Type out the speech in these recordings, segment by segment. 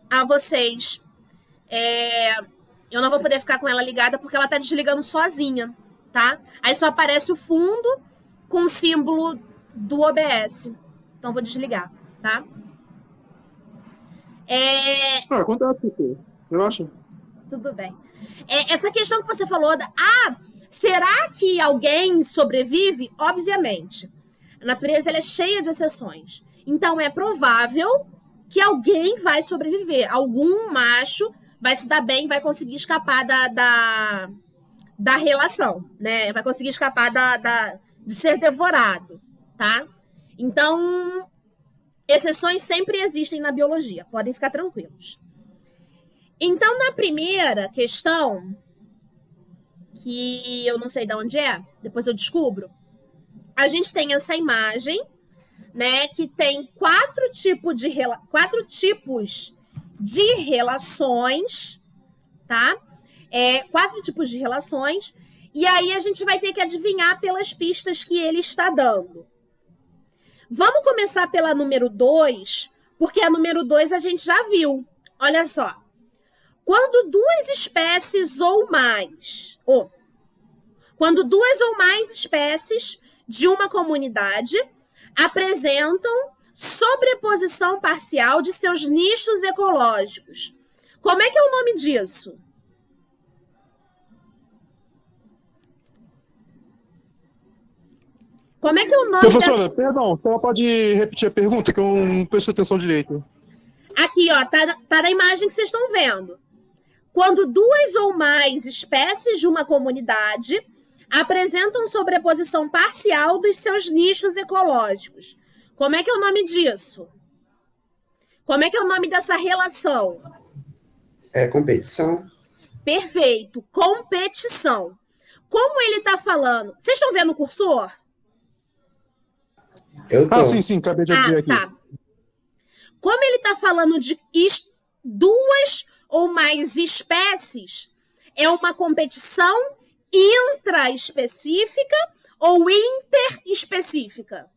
a vocês. Eu não vou poder ficar com ela ligada porque ela tá desligando sozinha, tá? Aí só aparece o fundo com o símbolo do OBS. Então vou desligar, tá? Acontece, pô. Relaxa. Tudo bem. Essa questão que você falou será que alguém sobrevive? Obviamente. A natureza ela é cheia de exceções. Então é provável que alguém vai sobreviver. Algum macho vai se dar bem, vai conseguir escapar da relação, né? Vai conseguir escapar de ser devorado, tá? Então, exceções sempre existem na biologia, podem ficar tranquilos. Então, na primeira questão, que eu não sei de onde é, depois eu descubro, a gente tem essa imagem, né, que tem quatro tipos de relações, tá? Quatro tipos de relações, e aí a gente vai ter que adivinhar pelas pistas que ele está dando. Vamos começar pela número 2, porque a número 2 a gente já viu. Olha só. Quando duas espécies ou mais, quando duas ou mais espécies de uma comunidade apresentam sobreposição parcial de seus nichos ecológicos. Como é que é o nome disso? Como é que é o nome Professora, perdão, ela pode repetir a pergunta, que eu não prestei atenção direito. Aqui, ó, tá na imagem que vocês estão vendo. Quando duas ou mais espécies de uma comunidade apresentam sobreposição parcial dos seus nichos ecológicos. Como é que é o nome disso? Como é que é o nome dessa relação? Competição. Perfeito, competição. Como ele está falando? Vocês estão vendo o cursor? Eu tô. Sim, acabei de abrir aqui. Tá. Como ele está falando de duas ou mais espécies, é uma competição intraespecífica ou interespecífica?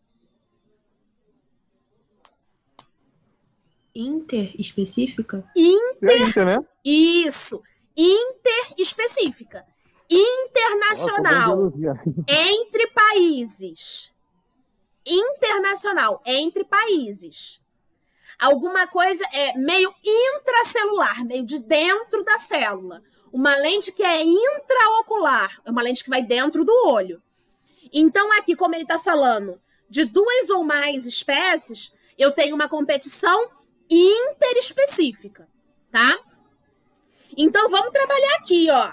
Interespecífica? Inter, né? Isso. Interespecífica. Internacional. Entre países. Internacional. Entre países. Alguma coisa meio intracelular, meio de dentro da célula. Uma lente que é intraocular, é uma lente que vai dentro do olho. Então, aqui, como ele está falando de duas ou mais espécies, eu tenho uma competição interespecífica, tá? Então, vamos trabalhar aqui, ó.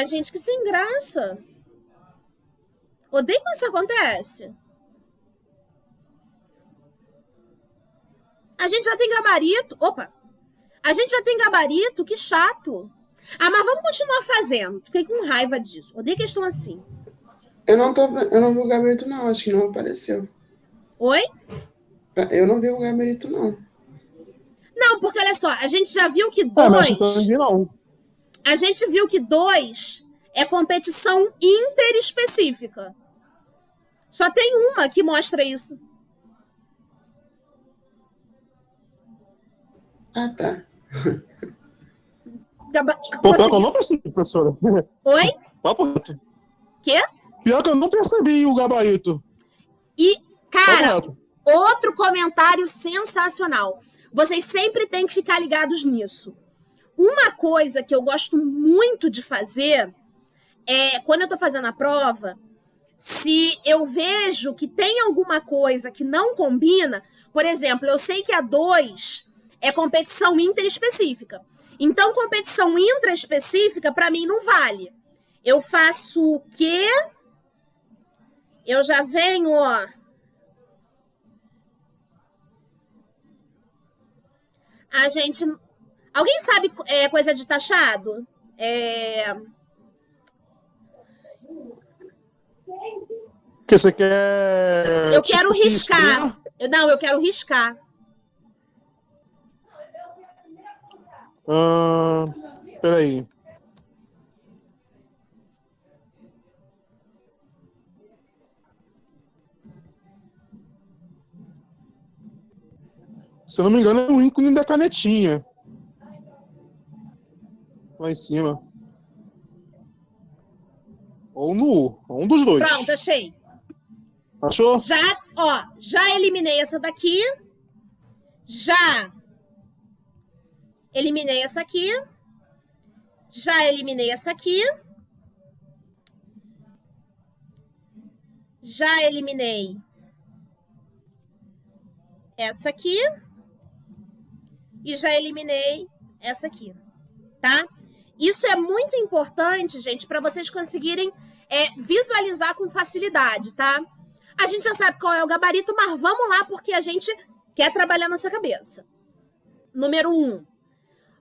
Gente, que sem graça. Odeio quando isso acontece. A gente já tem gabarito. Opa! A gente já tem gabarito, que chato. Mas vamos continuar fazendo. Fiquei com raiva disso. Odeio questão assim. Eu não vi o gabarito, não. Acho que não apareceu. Oi? Eu não vi o gabarito, não. Não, porque olha só, a gente já viu que A gente viu que 2 é competição interespecífica. Só tem uma que mostra isso. Tá. Pior que eu não percebi, professora. Oi? Quê? Pior que eu não percebi o gabarito. E, cara, outro comentário sensacional. Vocês sempre têm que ficar ligados nisso. Uma coisa que eu gosto muito de fazer é, quando eu tô fazendo a prova, se eu vejo que tem alguma coisa que não combina, por exemplo, eu sei que a 2 é competição interespecífica. Então, competição intraespecífica, para mim, não vale. Eu faço o quê? Eu já venho, ó. A gente... Alguém sabe coisa de taxado? Que você quer... Eu quero riscar. Eu quero riscar. Peraí. Se eu não me engano, é o ícone da canetinha. Lá em cima. Ou no um dos dois. Pronto, achei. Achou? Já eliminei essa daqui. Já eliminei essa aqui. Já eliminei essa aqui. Já eliminei essa aqui. E já eliminei essa aqui, tá? Isso é muito importante, gente, para vocês conseguirem visualizar com facilidade, tá? A gente já sabe qual é o gabarito, mas vamos lá, porque a gente quer trabalhar nossa cabeça. Número 1.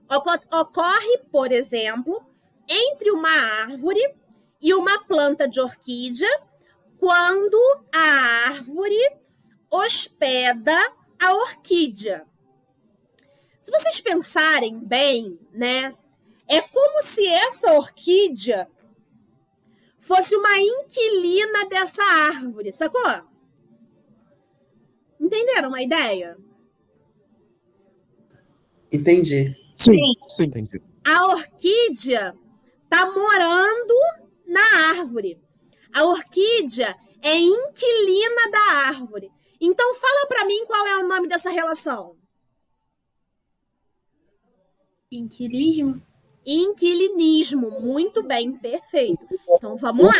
Ocorre, por exemplo, entre uma árvore e uma planta de orquídea, quando a árvore hospeda a orquídea. Se vocês pensarem bem, né? É como se essa orquídea fosse uma inquilina dessa árvore, sacou? Entenderam a ideia? Entendi. Sim. Entendi. A orquídea tá morando na árvore. A orquídea é inquilina da árvore. Então fala pra mim qual é o nome dessa relação. Inquilismo? Inquilinismo. Muito bem, perfeito. Então vamos lá.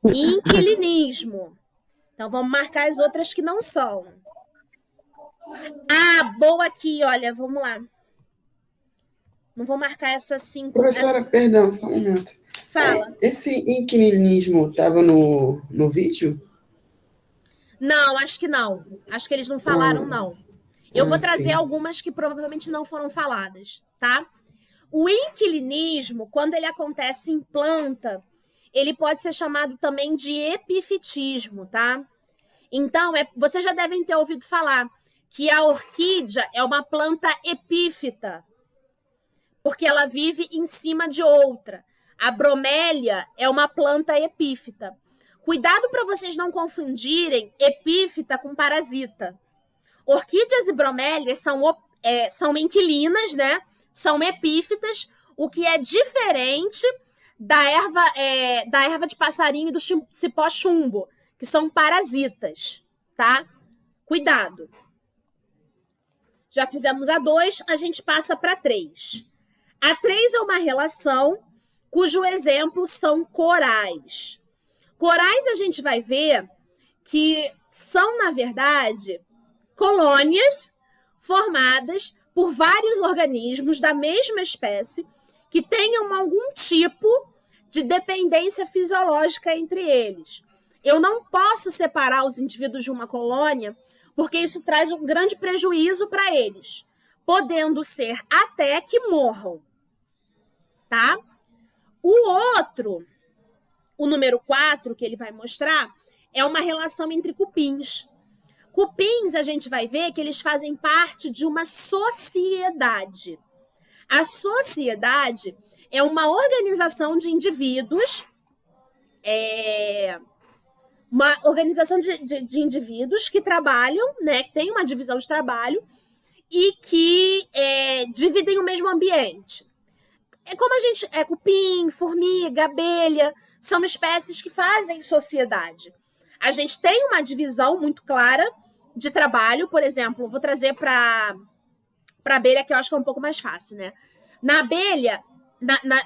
Inquilinismo. Então vamos marcar as outras que não são. Ah, boa aqui, olha, vamos lá. Não vou marcar essas 5. Professora, perdão, só um momento. Fala. Esse inquilinismo estava no vídeo? Não, acho que não. Acho que eles não falaram, não. Eu vou trazer sim. algumas que provavelmente não foram faladas, tá? O inquilinismo, quando ele acontece em planta, ele pode ser chamado também de epifitismo, tá? Então, vocês já devem ter ouvido falar que a orquídea é uma planta epífita, porque ela vive em cima de outra. A bromélia é uma planta epífita. Cuidado para vocês não confundirem epífita com parasita. Orquídeas e bromélias são inquilinas, né? São epífitas, o que é diferente da erva de passarinho e do cipó chumbo, que são parasitas, tá? Cuidado. Já fizemos a 2, a gente passa para 3. A 3 é uma relação cujo exemplo são corais. Corais a gente vai ver que são, na verdade, colônias formadas por vários organismos da mesma espécie que tenham algum tipo de dependência fisiológica entre eles. Eu não posso separar os indivíduos de uma colônia porque isso traz um grande prejuízo para eles, podendo ser até que morram, tá? O outro, o número 4, que ele vai mostrar, é uma relação entre cupins. Cupins, a gente vai ver que eles fazem parte de uma sociedade. A sociedade é uma organização de indivíduos, uma organização de indivíduos que trabalham, né, que tem uma divisão de trabalho e que dividem o mesmo ambiente. Cupim, formiga, abelha, são espécies que fazem sociedade. A gente tem uma divisão muito clara de trabalho, por exemplo, vou trazer para abelha, que eu acho que é um pouco mais fácil, né? Na abelha,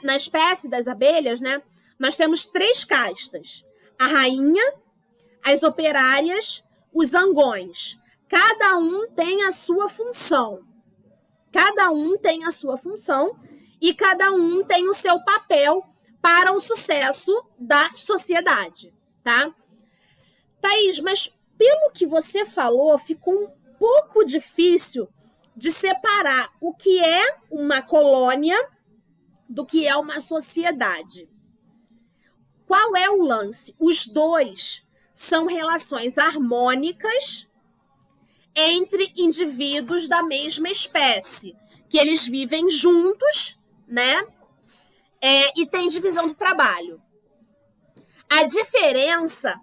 na espécie das abelhas, né, nós temos 3 castas. A rainha, as operárias, os zangões. Cada um tem a sua função. Cada um tem a sua função e cada um tem o seu papel para o sucesso da sociedade, tá? Thaís, mas pelo que você falou, ficou um pouco difícil de separar o que é uma colônia do que é uma sociedade. Qual é o lance? Os dois são relações harmônicas entre indivíduos da mesma espécie, que eles vivem juntos, né? E tem divisão do trabalho. A diferença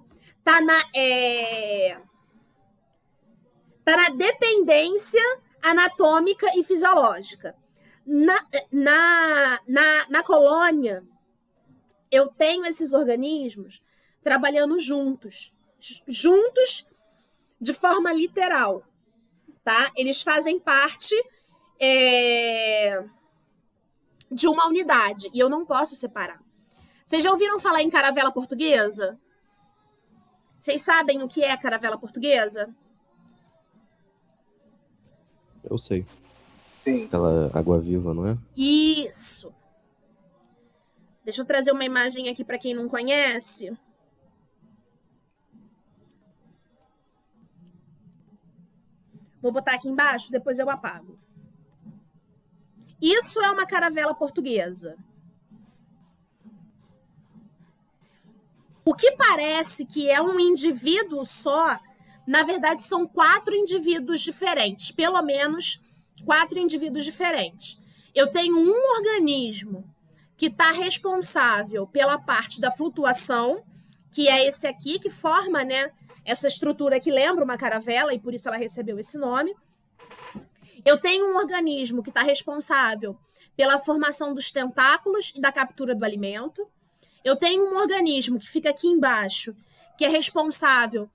Está na dependência anatômica e fisiológica. Na colônia, eu tenho esses organismos trabalhando juntos de forma literal, tá? Eles fazem parte de uma unidade e eu não posso separar. Vocês já ouviram falar em caravela portuguesa? Vocês sabem o que é caravela portuguesa? Eu sei. Sim. Aquela água-viva, não é? Isso. Deixa eu trazer uma imagem aqui para quem não conhece. Vou botar aqui embaixo, depois eu apago. Isso é uma caravela portuguesa. O que parece que é um indivíduo só, na verdade são 4 indivíduos diferentes, pelo menos 4 indivíduos diferentes. Eu tenho um organismo que está responsável pela parte da flutuação, que é esse aqui, que forma, né, essa estrutura que lembra uma caravela, e por isso ela recebeu esse nome. Eu tenho um organismo que está responsável pela formação dos tentáculos e da captura do alimento. Eu tenho um organismo que fica aqui embaixo, que é responsável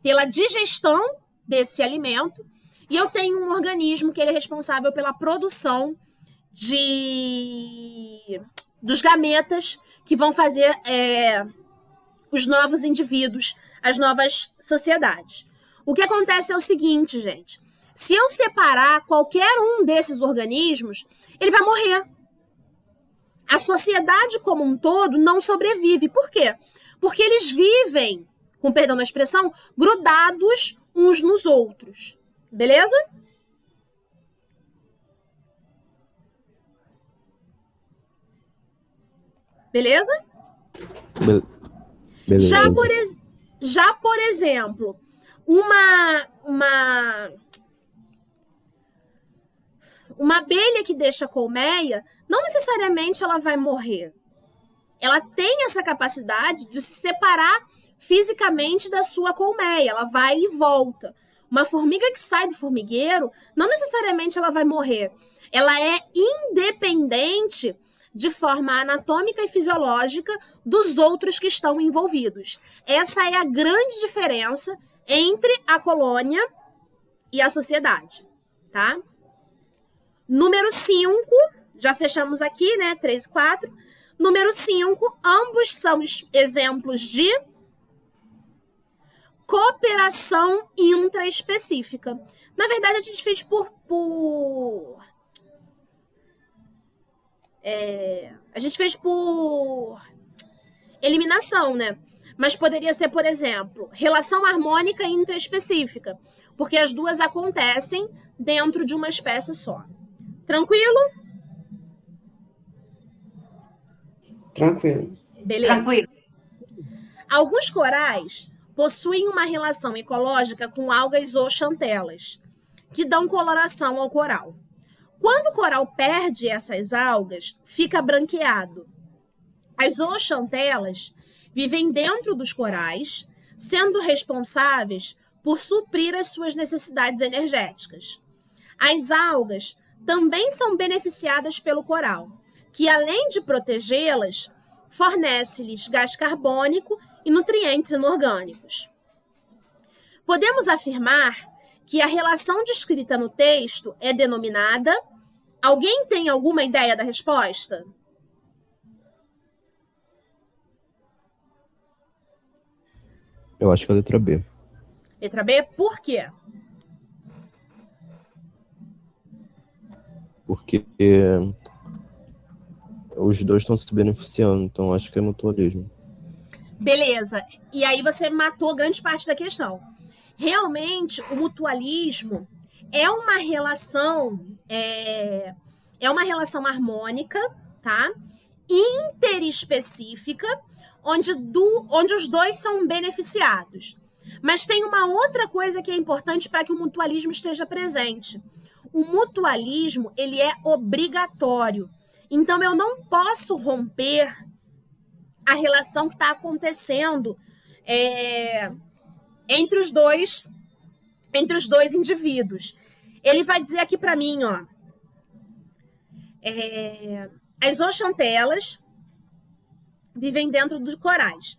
pela digestão desse alimento. E eu tenho um organismo que ele é responsável pela produção dos gametas que vão fazer os novos indivíduos, as novas sociedades. O que acontece é o seguinte, gente. Se eu separar qualquer um desses organismos, ele vai morrer. A sociedade como um todo não sobrevive. Por quê? Porque eles vivem, com perdão da expressão, grudados uns nos outros. Beleza? Beleza? Beleza. Já, por exemplo, uma abelha que deixa colmeia, não necessariamente ela vai morrer. Ela tem essa capacidade de se separar fisicamente da sua colmeia. Ela vai e volta. Uma formiga que sai do formigueiro, não necessariamente ela vai morrer. Ela é independente de forma anatômica e fisiológica dos outros que estão envolvidos. Essa é a grande diferença entre a colônia e a sociedade, tá? Número 5, já fechamos aqui, né? 3 e 4. Número 5, ambos são exemplos de cooperação intraespecífica. Na verdade, a gente fez a gente fez por eliminação, né? Mas poderia ser, por exemplo, relação harmônica intraespecífica, porque as duas acontecem dentro de uma espécie só. Tranquilo? Tranquilo. Beleza. Tranquilo. Alguns corais possuem uma relação ecológica com algas zooxantelas, que dão coloração ao coral. Quando o coral perde essas algas, fica branqueado. As zooxantelas vivem dentro dos corais, sendo responsáveis por suprir as suas necessidades energéticas. As algas também são beneficiadas pelo coral, que além de protegê-las, fornece-lhes gás carbônico e nutrientes inorgânicos. Podemos afirmar que a relação descrita no texto é denominada... Alguém tem alguma ideia da resposta? Eu acho que é a letra B. Letra B, por quê? Porque os dois estão se beneficiando, então acho que é mutualismo. Beleza. E aí você matou grande parte da questão. Realmente, o mutualismo é uma relação harmônica, tá? Interespecífica, onde os dois são beneficiados. Mas tem uma outra coisa que é importante para que o mutualismo esteja presente. O mutualismo, ele é obrigatório. Então, eu não posso romper a relação que está acontecendo entre os dois entre os dois indivíduos. Ele vai dizer aqui para mim, ó, as zooxantelas vivem dentro dos corais,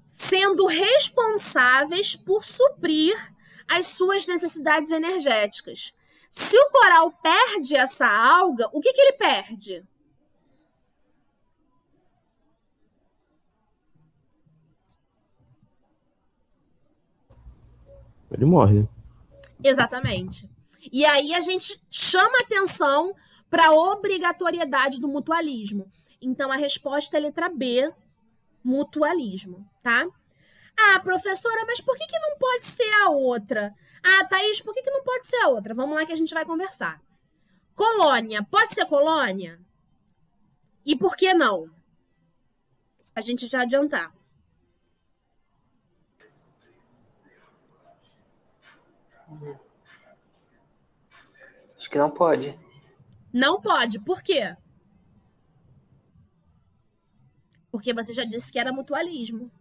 sendo responsáveis por suprir as suas necessidades energéticas. Se o coral perde essa alga, o que ele perde? Ele morre. Exatamente. E aí a gente chama atenção para a obrigatoriedade do mutualismo. Então a resposta é letra B, mutualismo, tá? Ah, professora, mas por que não pode ser a outra? Ah, Thaís, por que não pode ser a outra? Vamos lá que a gente vai conversar. Colônia, pode ser colônia? E por que não? A gente já adiantar. Acho que não pode. Não pode, por quê? Porque você já disse que era mutualismo.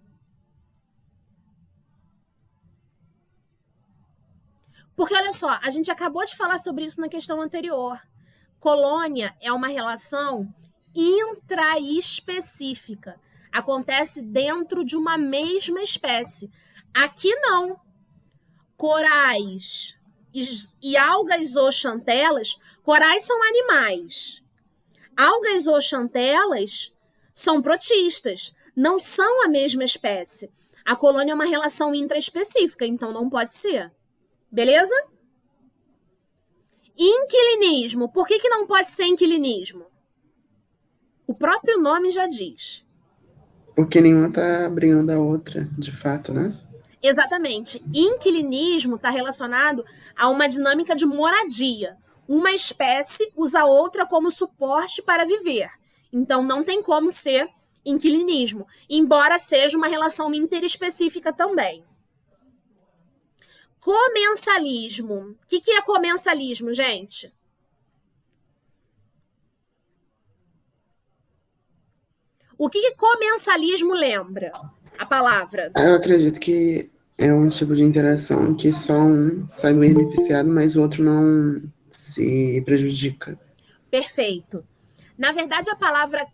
Porque, olha só, a gente acabou de falar sobre isso na questão anterior. Colônia é uma relação intraespecífica. Acontece dentro de uma mesma espécie. Aqui não. Corais e algas zooxantelas, corais são animais. Algas zooxantelas são protistas, não são a mesma espécie. A colônia é uma relação intraespecífica, então não pode ser. Beleza? Inquilinismo. Por que não pode ser inquilinismo? O próprio nome já diz. Porque nenhuma tá abrindo a outra, de fato, né? Exatamente. Inquilinismo está relacionado a uma dinâmica de moradia. Uma espécie usa a outra como suporte para viver. Então, não tem como ser inquilinismo, embora seja uma relação interespecífica também. Comensalismo. O que é comensalismo, gente? O que comensalismo lembra? A palavra. Eu acredito que é um tipo de interação que só um sai beneficiado, mas o outro não se prejudica. Perfeito. Na verdade, a palavra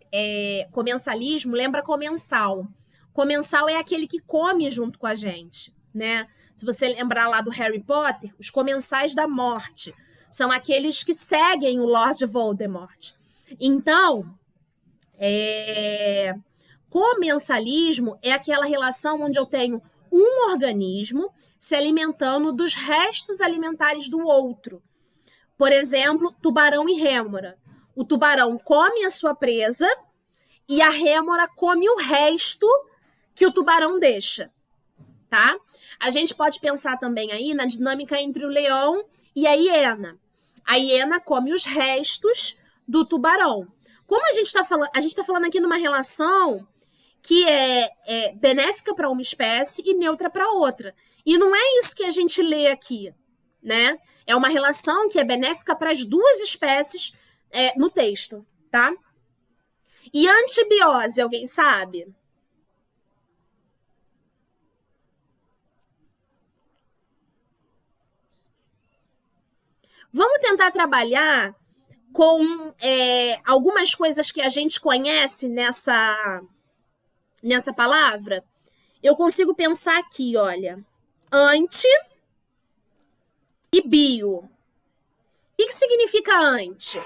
comensalismo lembra comensal. Comensal é aquele que come junto com a gente, né? Se você lembrar lá do Harry Potter, os comensais da morte são aqueles que seguem o Lord Voldemort. Então, comensalismo é aquela relação onde eu tenho um organismo se alimentando dos restos alimentares do outro. Por exemplo, tubarão e rêmora. O tubarão come a sua presa e a rêmora come o resto que o tubarão deixa, tá? A gente pode pensar também aí na dinâmica entre o leão e a hiena. A hiena come os restos do tubarão. Como a gente está falando? A gente está falando aqui numa relação que é benéfica para uma espécie e neutra para outra. E não é isso que a gente lê aqui, né? É uma relação que é benéfica para as duas espécies no texto, tá? E antibiose, alguém sabe? Vamos tentar trabalhar com algumas coisas que a gente conhece nessa palavra. Eu consigo pensar aqui, olha. Anti e bio. O que significa anti?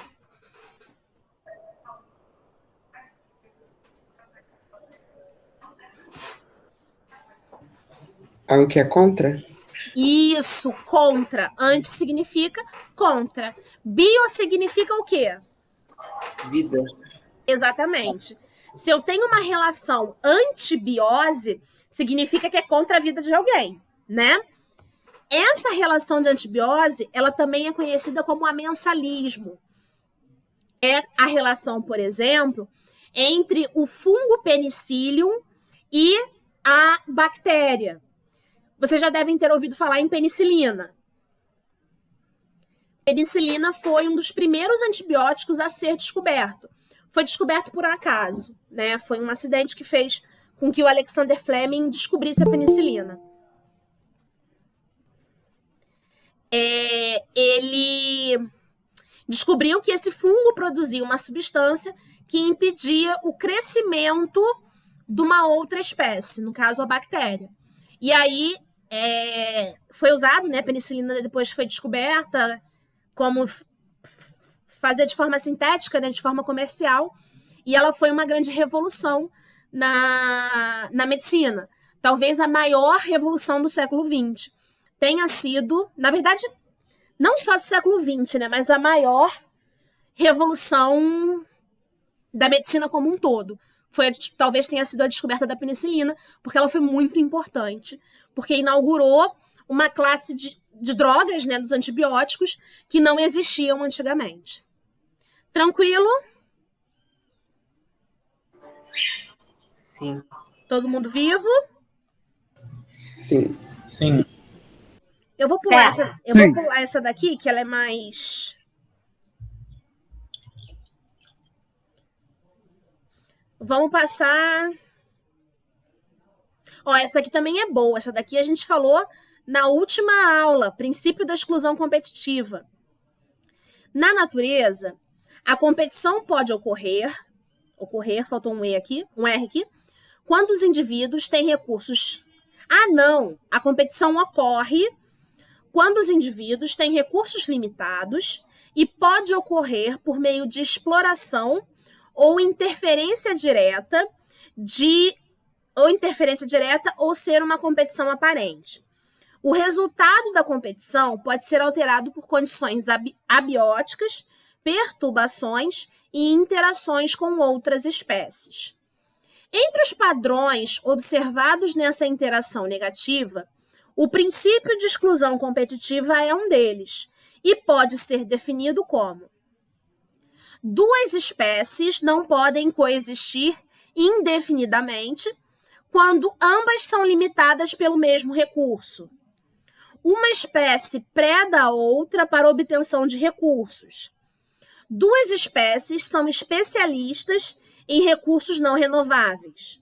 Algo que é contra? Isso, contra. Anti significa contra. Bio significa o quê? Vida. Exatamente. Se eu tenho uma relação antibiose, significa que é contra a vida de alguém, né? Essa relação de antibiose, ela também é conhecida como amensalismo. É a relação, por exemplo, entre o fungo Penicillium e a bactéria. Vocês já devem ter ouvido falar em penicilina. Penicilina foi um dos primeiros antibióticos a ser descoberto. Foi descoberto por acaso, né? Foi um acidente que fez com que o Alexander Fleming descobrisse a penicilina. ele descobriu que esse fungo produzia uma substância que impedia o crescimento de uma outra espécie, no caso a bactéria. E aí foi usado, né? A penicilina depois foi descoberta como fazer de forma sintética, né, de forma comercial, e ela foi uma grande revolução na medicina. Talvez a maior revolução do século XX tenha sido, na verdade, não só do século XX, né, mas a maior revolução da medicina como um todo. Talvez tenha sido a descoberta da penicilina, porque ela foi muito importante, porque inaugurou uma classe de drogas, né, dos antibióticos, que não existiam antigamente. Tranquilo? Sim. Todo mundo vivo? Sim. Sim. Eu vou pular Certo. vou pular essa daqui, que ela é mais... Vamos passar... Ó, essa aqui também é boa. Essa daqui a gente falou na última aula, princípio da exclusão competitiva. Na natureza, a competição pode ocorrer, faltou um R aqui, quando os indivíduos têm recursos. Ah, não! A competição ocorre quando os indivíduos têm recursos limitados e pode ocorrer por meio de exploração ou interferência direta ou ser uma competição aparente. O resultado da competição pode ser alterado por condições abióticas, perturbações e interações com outras espécies. Entre os padrões observados nessa interação negativa, o princípio de exclusão competitiva é um deles e pode ser definido como: duas espécies não podem coexistir indefinidamente quando ambas são limitadas pelo mesmo recurso. Uma espécie preda a outra para obtenção de recursos. Duas espécies são especialistas em recursos não renováveis.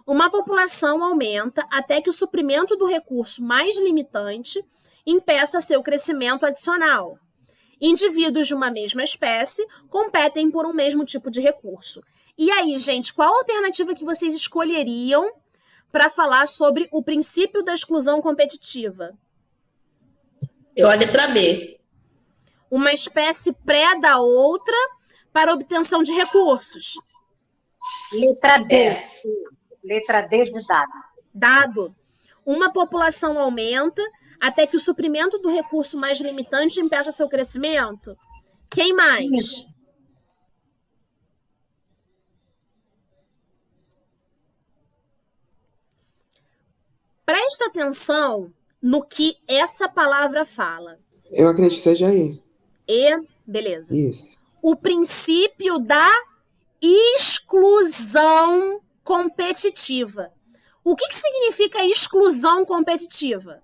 Uma população aumenta até que o suprimento do recurso mais limitante impeça seu crescimento adicional. Indivíduos de uma mesma espécie competem por um mesmo tipo de recurso. E aí, gente, qual a alternativa que vocês escolheriam para falar sobre o princípio da exclusão competitiva? Eu a letra B. Uma espécie preda a outra para obtenção de recursos. Letra D. Letra D de dado. Dado. Uma população aumenta até que o suprimento do recurso mais limitante impeça seu crescimento. Quem mais? Presta atenção no que essa palavra fala. Eu acredito que seja aí. Beleza. Isso. O princípio da exclusão competitiva. O que significa exclusão competitiva?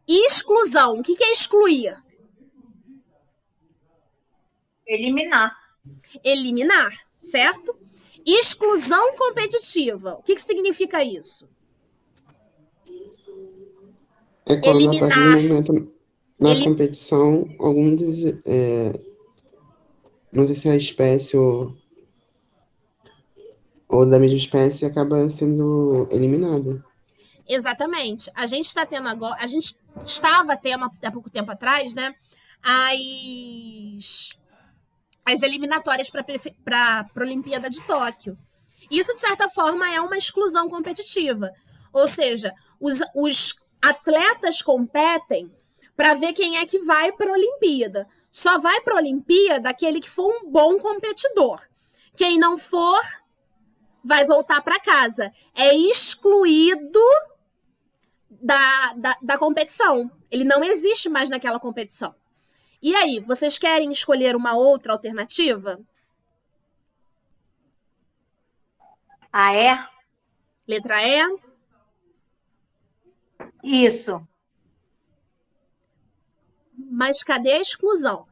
Exclusão. O que é excluir? Eliminar. Eliminar, certo? Exclusão competitiva. O que significa isso? É quando Eliminar. a partir do momento na competição, algum não sei se é a espécie ou da mesma espécie acaba sendo eliminada. Exatamente. A gente estava tendo há pouco tempo atrás, né, as eliminatórias para a Olimpíada de Tóquio. Isso, de certa forma, é uma exclusão competitiva. Ou seja, os atletas competem para ver quem é que vai para a Olimpíada. Só vai para a Olimpíada aquele que for um bom competidor. Quem não for, vai voltar para casa. É excluído da competição. Ele não existe mais naquela competição. E aí, vocês querem escolher uma outra alternativa? A E? Letra E? Isso. Mas cadê a exclusão?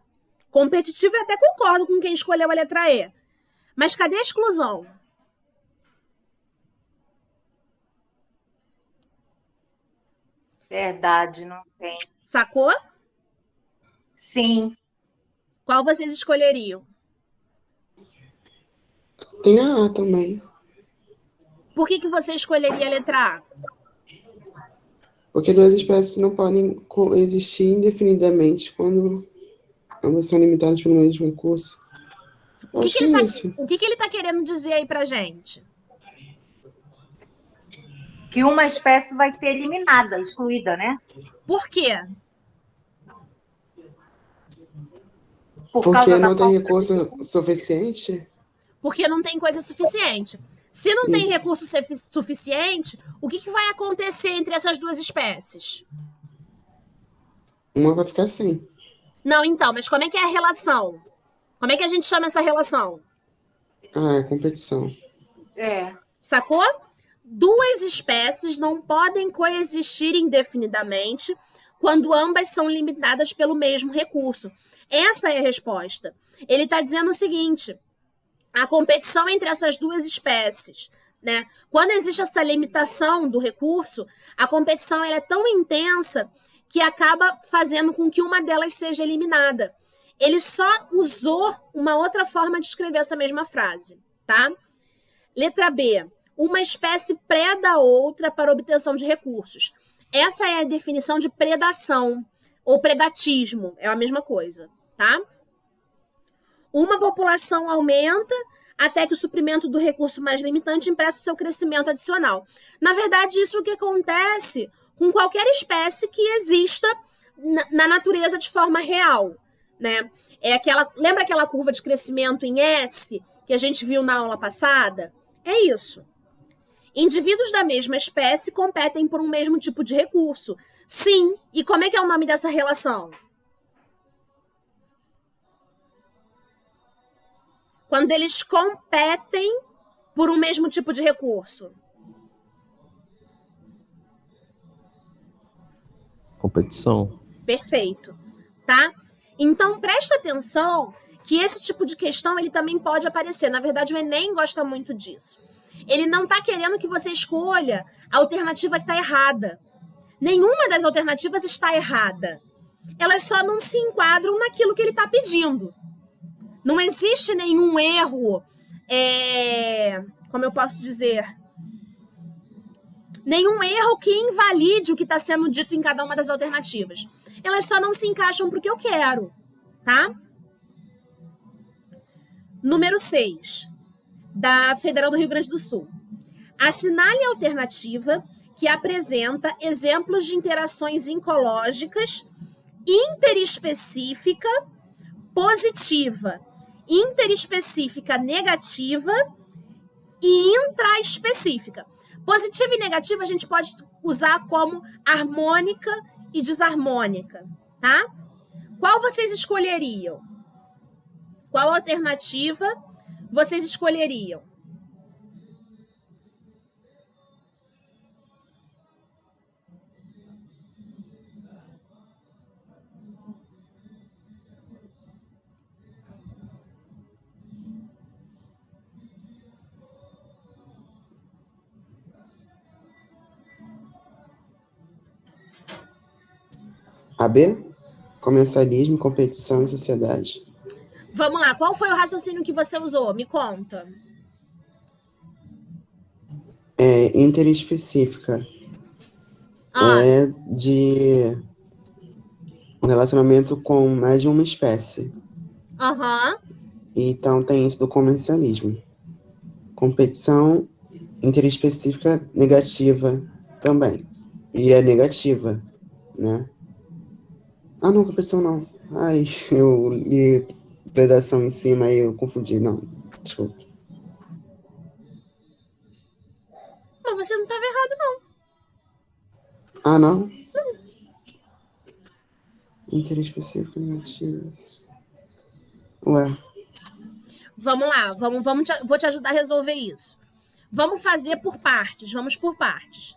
Competitivo, eu até concordo com quem escolheu a letra E. Mas cadê a exclusão? Verdade, não tem. Sacou? Sim. Qual vocês escolheriam? Tem a A também. Por que você escolheria a letra A? Porque duas espécies não podem coexistir indefinidamente quando ambas são limitadas pelo mesmo recurso. Acho que é isso. O que ele tá querendo dizer aí pra gente? Que uma espécie vai ser eliminada, excluída, né? Por quê? Por Porque causa da não tem falta recurso suficiente? Porque não tem coisa suficiente. Se não tem Isso. recurso suficiente, o que vai acontecer entre essas duas espécies? Uma vai ficar sem. Não, então, mas como é que é a relação? Como é que a gente chama essa relação? Ah, é competição. É. Sacou? Duas espécies não podem coexistir indefinidamente quando ambas são limitadas pelo mesmo recurso. Essa é a resposta. Ele está dizendo o seguinte: a competição entre essas duas espécies, né? Quando existe essa limitação do recurso, a competição ela é tão intensa que acaba fazendo com que uma delas seja eliminada. Ele só usou uma outra forma de escrever essa mesma frase, tá? Letra B. Uma espécie preda a outra para obtenção de recursos. Essa é a definição de predação ou predatismo. É a mesma coisa, tá? Uma população aumenta até que o suprimento do recurso mais limitante impeça o seu crescimento adicional. Na verdade, isso é o que acontece com qualquer espécie que exista na natureza de forma real, né? Lembra aquela curva de crescimento em S que a gente viu na aula passada? É isso. Indivíduos da mesma espécie competem por um mesmo tipo de recurso. Sim. E como é que é o nome dessa relação? Quando eles competem por um mesmo tipo de recurso. Competição. Perfeito, tá? Então, presta atenção que esse tipo de questão ele também pode aparecer. Na verdade, o Enem gosta muito disso. Ele não está querendo que você escolha a alternativa que está errada. Nenhuma das alternativas está errada. Elas só não se enquadram naquilo que ele está pedindo. Não existe nenhum erro, como eu posso dizer, nenhum erro que invalide o que está sendo dito em cada uma das alternativas. Elas só não se encaixam para o que eu quero, tá? Número 6, da Federal do Rio Grande do Sul. Assinale a alternativa que apresenta exemplos de interações ecológicas interespecífica positiva, interespecífica negativa e intraespecífica. Positiva e negativa a gente pode usar como harmônica e desarmônica, tá? Qual vocês escolheriam? Qual alternativa vocês escolheriam? AB? Comensalismo, competição e sociedade. Vamos lá, qual foi o raciocínio que você usou? Me conta. Interespecífica. É de um relacionamento com mais de uma espécie. Aham. Então tem isso do comencialismo. Competição interespecífica negativa também. E é negativa, né? Ah, não, competição não. Ai, eu li predação em cima e eu confundi. Não, desculpa. Mas você não estava errado, não. Ah, não? Interespecífica negativa. Ué. Vamos lá, vou te ajudar a resolver isso. Vamos fazer por partes, vamos por partes.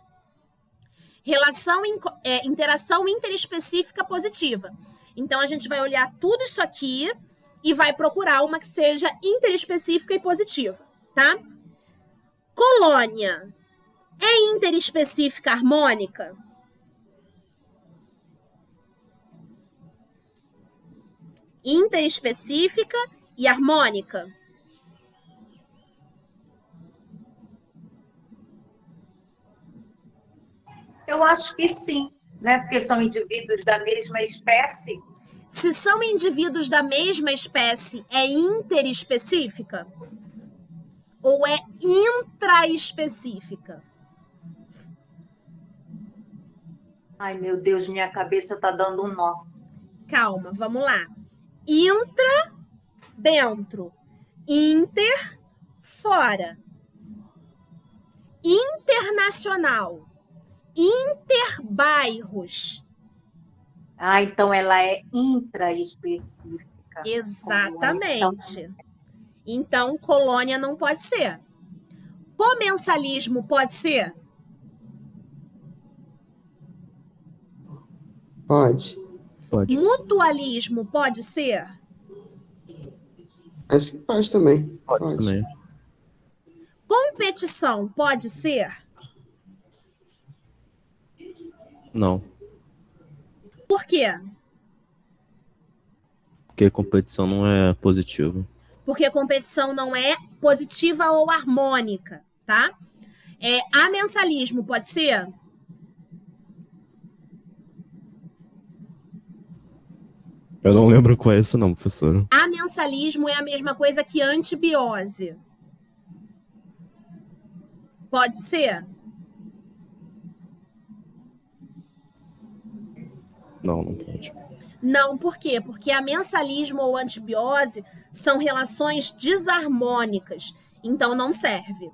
Interação interespecífica positiva. Então, a gente vai olhar tudo isso aqui e vai procurar uma que seja interespecífica e positiva, tá? Colônia é interespecífica harmônica? Interespecífica e harmônica? Eu acho que sim, né? Porque são indivíduos da mesma espécie. Se são indivíduos da mesma espécie, é interespecífica? Ou é intraespecífica? Ai, meu Deus, minha cabeça tá dando um nó. Calma, vamos lá. Intra, dentro. Inter, fora. Internacional. Interbairros. Ah, então ela é intraespecífica. Exatamente. Então, colônia não pode ser. Comensalismo pode ser? Pode. Pode. Mutualismo pode ser? Acho que pode também. Pode também. Competição pode ser? Não. Por quê? Porque competição não é positiva. Porque competição não é positiva ou harmônica, tá? Amensalismo pode ser? Eu não lembro qual é esse não, professora. Amensalismo é a mesma coisa que antibiose. Pode ser? Não, não pode. Não, por quê? Porque amensalismo ou antibiose são relações desarmônicas, então não serve.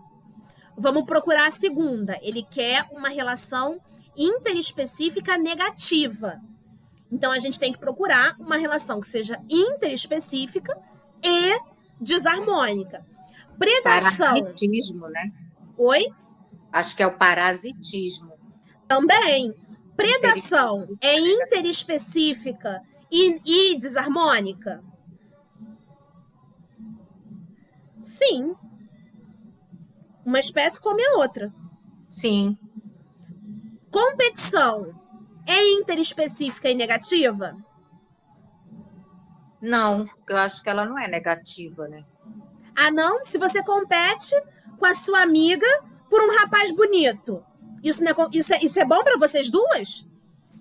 Vamos procurar a segunda. Ele quer uma relação interespecífica negativa. Então a gente tem que procurar uma relação que seja interespecífica e desarmônica. Predação. Parasitismo, né? Oi? Acho que é o parasitismo. Também. Predação é interespecífica e desarmônica? Sim. Uma espécie come a outra. Sim. Competição é interespecífica e negativa? Não, eu acho que ela não é negativa, né? Ah, não? Se você compete com a sua amiga por um rapaz bonito, isso é bom para vocês duas?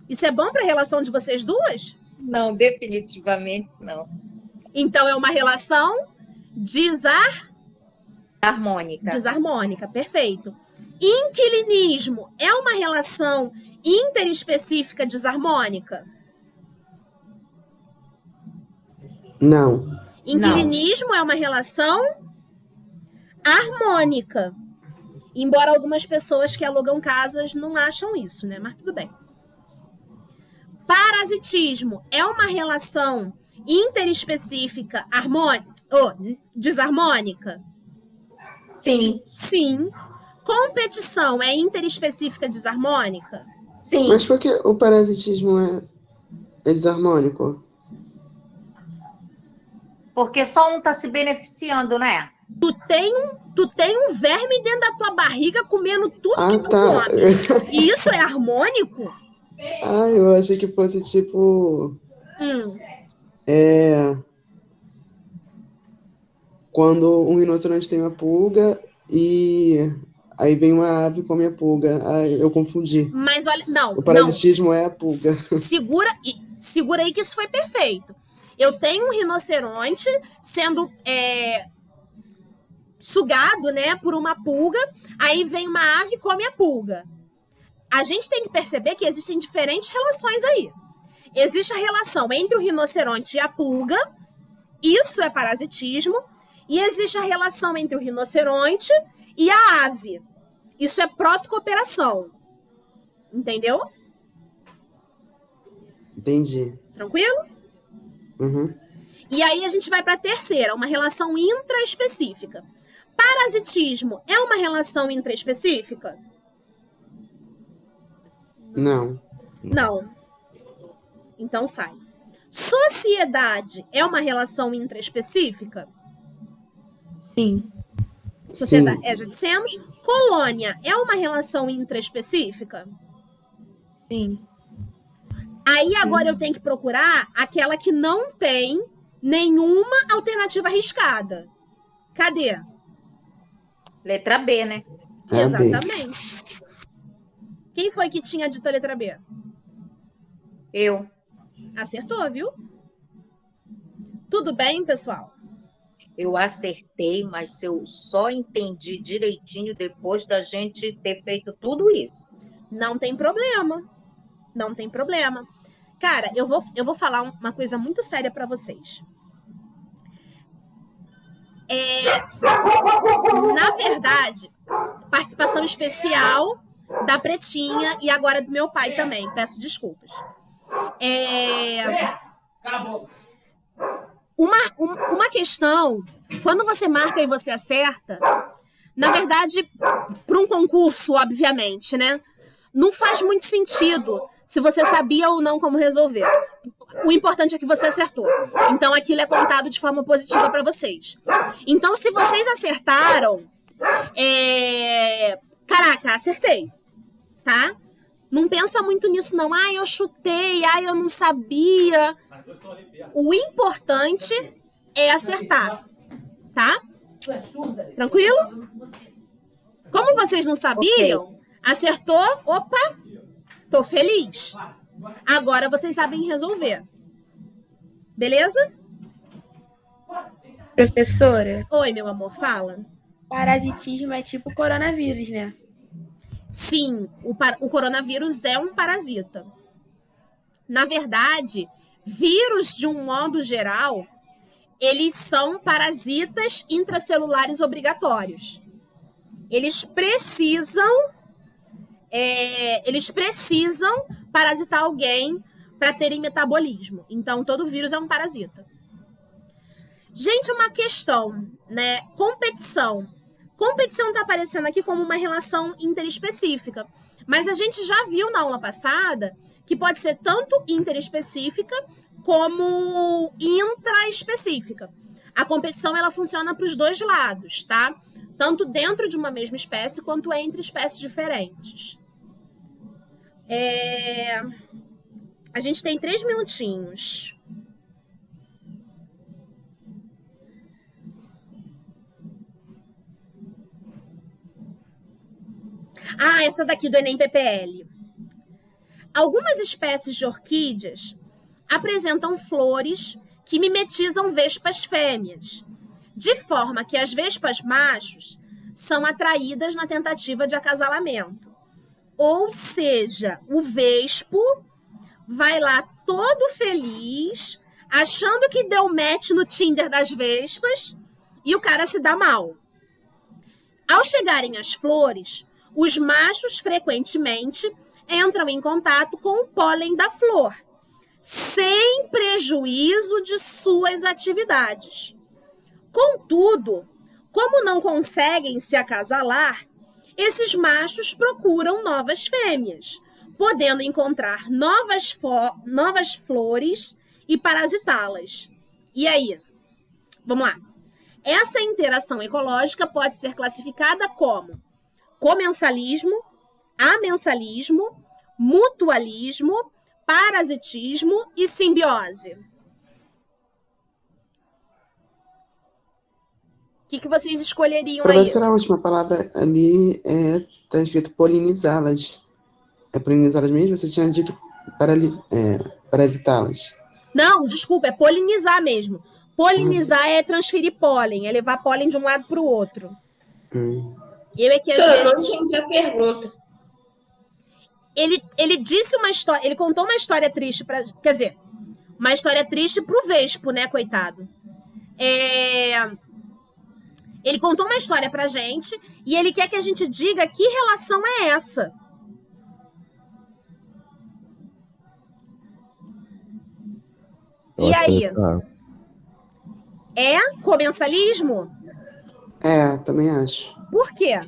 Isso é bom para a relação de vocês duas? Não, definitivamente não. Então é uma relação Harmônica. desarmônica, perfeito. Inquilinismo é uma relação interespecífica desarmônica? Não. Inquilinismo é uma relação harmônica. Embora algumas pessoas que alugam casas não acham isso, né? Mas tudo bem. Parasitismo é uma relação interespecífica desarmônica? Sim. Sim. Competição é interespecífica desarmônica? Sim. Mas por que o parasitismo é desarmônico? Porque só um está se beneficiando, né? Tu tem um verme dentro da tua barriga comendo tudo que tu tá. come. E isso é harmônico? Eu achei que fosse tipo... Quando um rinoceronte tem uma pulga e aí vem uma ave e come a pulga. Eu confundi. Mas olha, não. O parasitismo é a pulga. Segura aí que isso foi perfeito. Eu tenho um rinoceronte sendo sugado, né, por uma pulga, aí vem uma ave e come a pulga. A gente tem que perceber que existem diferentes relações aí. Existe a relação entre o rinoceronte e a pulga, isso é parasitismo, e existe a relação entre o rinoceronte e a ave. Isso é protocooperação. Entendeu? Entendi. Tranquilo? Uhum. E aí a gente vai para a terceira, uma relação intraespecífica. Parasitismo é uma relação intraespecífica? Não. Não. Então sai. Sociedade é uma relação intraespecífica? Sim. Sociedade, Sim. já dissemos. Colônia é uma relação intraespecífica? Sim. Aí agora eu tenho que procurar aquela que não tem Nenhuma alternativa arriscada. Cadê? Letra B, né? É a B. Exatamente. Quem foi que tinha dito a letra B? Eu. Acertou, viu? Tudo bem, pessoal? Eu acertei, mas eu só entendi direitinho depois da gente ter feito tudo isso. Não tem problema. Não tem problema. Cara, eu vou falar uma coisa muito séria pra vocês. Na verdade, participação especial da Pretinha e agora do meu pai também. Peço desculpas. Uma questão, quando você marca e você acerta, na verdade, para um concurso, obviamente, né? Não faz muito sentido se você sabia ou não como resolver. O importante é que você acertou. Então, aquilo é contado de forma positiva para vocês. Então, se vocês acertaram, caraca, acertei, tá? Não pensa muito nisso, não. Ah, eu chutei, eu não sabia. O importante é acertar, tá? Tranquilo? Como vocês não sabiam, acertou, opa, tô feliz. Agora vocês sabem resolver. Beleza? Professora, Oi, meu amor, fala. parasitismo é tipo coronavírus, né? Sim, o coronavírus é um parasita. Na verdade, vírus, de um modo geral, eles são parasitas intracelulares obrigatórios. Eles precisam parasitar alguém para terem metabolismo. Então, todo vírus é um parasita. Gente, uma questão, né? Competição. Competição está aparecendo aqui como uma relação interespecífica. Mas a gente já viu na aula passada que pode ser tanto interespecífica como intraespecífica. A competição, ela funciona para os dois lados, tá? Tanto dentro de uma mesma espécie, quanto entre espécies diferentes. A gente tem 3 minutinhos. Essa daqui do Enem PPL. Algumas espécies de orquídeas apresentam flores que mimetizam vespas fêmeas, de forma que as vespas machos são atraídas na tentativa de acasalamento. Ou seja, o vespo vai lá todo feliz, achando que deu match no Tinder das vespas, e o cara se dá mal. Ao chegarem as flores, os machos frequentemente entram em contato com o pólen da flor, sem prejuízo de suas atividades. Contudo, como não conseguem se acasalar, esses machos procuram novas fêmeas, podendo encontrar novas flores e parasitá-las. E aí? Vamos lá. Essa interação ecológica pode ser classificada como comensalismo, amensalismo, mutualismo, parasitismo e simbiose. O que vocês escolheriam aí? Professora, a última palavra ali tá escrito polinizá-las. É polinizá-las mesmo? Você tinha dito parasitá-las. Não, desculpa, é polinizar mesmo. Polinizar é transferir pólen, é levar pólen de um lado para o outro. Eu é que às Senhora, eu não vezes... entendi a pergunta. Ele disse uma história, ele contou uma história triste para, quer dizer, uma história triste pro vespo, né, coitado. Ele contou uma história pra gente e ele quer que a gente diga que relação é essa. E aí? É comensalismo? Também acho. Por quê?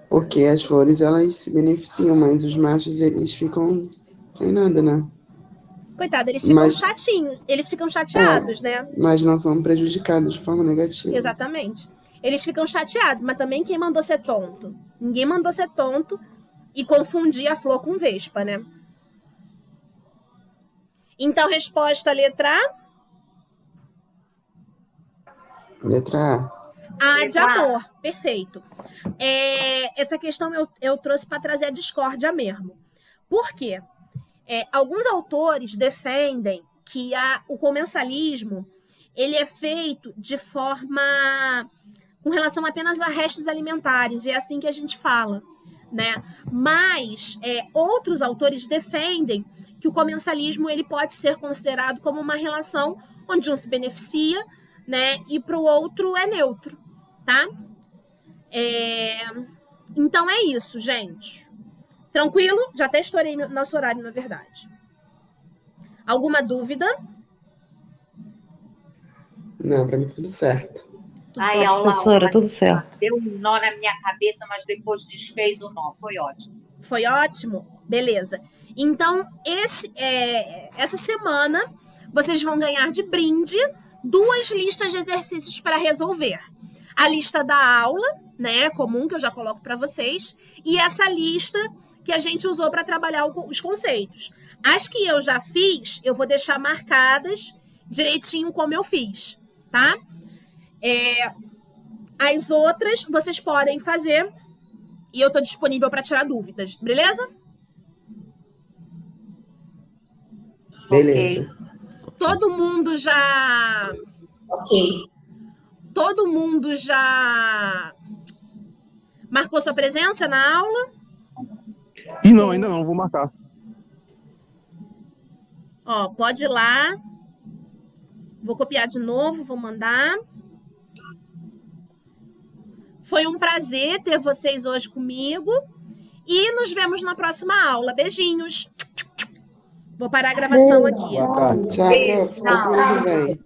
Porque as flores, elas se beneficiam, mas os machos, eles ficam sem nada, né? Coitado, eles ficam chatinhos, eles ficam chateados, né? Mas não são prejudicados de forma negativa. Exatamente. Eles ficam chateados, mas também quem mandou ser tonto? Ninguém mandou ser tonto e confundir a flor com vespa, né? Então, resposta letra A. Letra A. A de amor. Perfeito. Essa questão eu trouxe para trazer a discórdia mesmo. Por quê? Alguns autores defendem que o comensalismo ele é feito de forma com relação apenas a restos alimentares, e é assim que a gente fala, né? Mas outros autores defendem que o comensalismo ele pode ser considerado como uma relação onde um se beneficia, né? E para o outro é neutro, tá? Então é isso, gente. Tranquilo? Já até estourei nosso horário, na verdade. Alguma dúvida? Não, pra mim tudo certo. Ai, aula, Professora, tudo certo. Deu um nó na minha cabeça, mas depois desfez o nó. Foi ótimo. Foi ótimo? Beleza. Então, essa semana, vocês vão ganhar de brinde 2 listas de exercícios para resolver. A lista da aula, né, comum, que eu já coloco para vocês, e essa lista que a gente usou para trabalhar os conceitos. As que eu já fiz, eu vou deixar marcadas direitinho como eu fiz, tá? As outras, vocês podem fazer e eu tô disponível para tirar dúvidas, beleza? Beleza. Todo mundo já... Ok. Todo mundo já marcou sua presença na aula? E não, ainda não, vou marcar. Ó, pode ir lá. Vou copiar de novo, vou mandar. Foi um prazer ter vocês hoje comigo. E nos vemos na próxima aula. Beijinhos. Vou parar a gravação aqui. Tchau, prof. Até semana que vem.